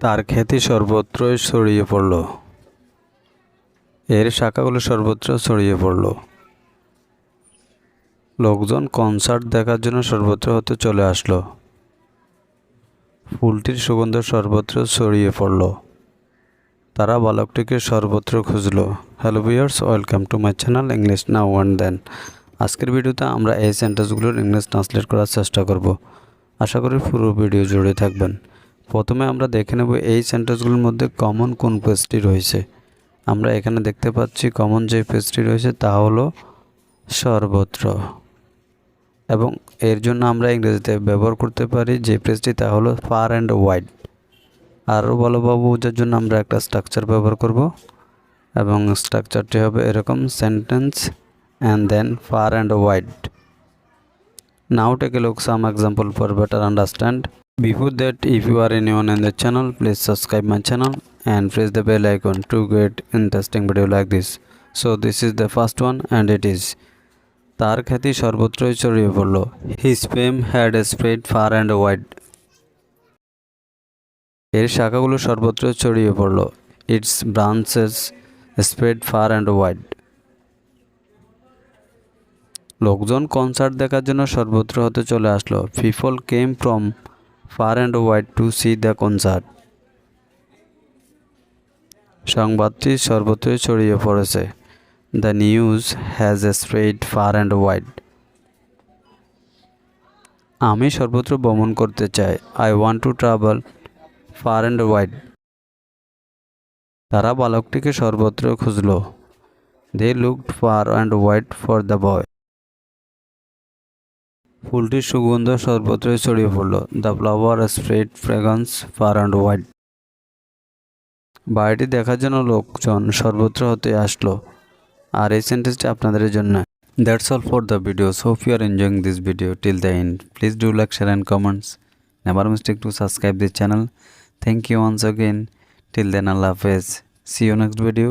তার খ্যাতি সর্বত্রই ছড়িয়ে পড়ল। এর শাখাগুলো সর্বত্র ছড়িয়ে পড়ল। লোকজন কনসার্ট দেখার জন্য সর্বত্র হতে চলে আসলো। ফুলটির সুগন্ধ সর্বত্র ছড়িয়ে পড়ল। তারা বালকটিকে সর্বত্র খুঁজল। Hello viewers, welcome to my channel English now and then. আজকের ভিডিওতে আমরা এই সেন্টেন্সগুলোর ইংলিশ ট্রান্সলেট করার চেষ্টা করব। আশা করি পুরো ভিডিও জুড়ে থাকবেন। প্রথমে আমরা দেখে নেব এই সেন্টেন্সগুলোর মধ্যে কমন কোন ফ্রেজটি রয়েছে। আমরা এখানে দেখতে পাচ্ছি কমন যে ফ্রেজটি রয়েছে তা হলো সর্বত্র, এবং এর জন্য আমরা ইংরেজিতে ব্যবহার করতে পারি যে ফ্রেজটি তা হলো ফার অ্যান্ড ওয়াইড। আরও ভালোভাবে বোঝার জন্য আমরা একটা স্ট্রাকচার ব্যবহার করব, এবং স্ট্রাকচারটি হবে এরকম: sentence and then far and wide. Now take a look some example for better understand. Before that, if you are new in the channel, please subscribe my channel and press the bell icon to get interesting video like this. So this is the first one and it is: তার খ্যাতি সর্বত্রই ছড়িয়ে পড়ল। His fame had spread far and wide. এর শাখাগুলো সর্বত্র ছড়িয়ে পড়ল। Its branches spread far and wide. লোকজন কনসার্ট দেখার জন্য সর্বত্র হতে চলে আসলো। People came from far and wide to see the concert. সংবাদটি সর্বত্রই ছড়িয়ে পড়েছে। The news has spread far and wide. আমি সর্বত্র ভ্রমণ করতে চাই। I want to travel far and wide. তারা বালকটিকে সর্বত্র খুঁজল। They looked far and wide for the boy. ফুলটির সুগন্ধ সর্বত্রই ছড়িয়ে পড়ল। The flower spread fragrance far and wide. বাড়িটি দেখার জন্য লোকজন সর্বত্র হতে আসলো। আর এই সেন্টেন্সটি আপনাদের জন্য। That's all for the videos. Hope you are enjoying this video till the end. Please do like, share and comments. Never mistake to subscribe this channel. Thank you once again. Till then, Allah Hafiz. See you next video.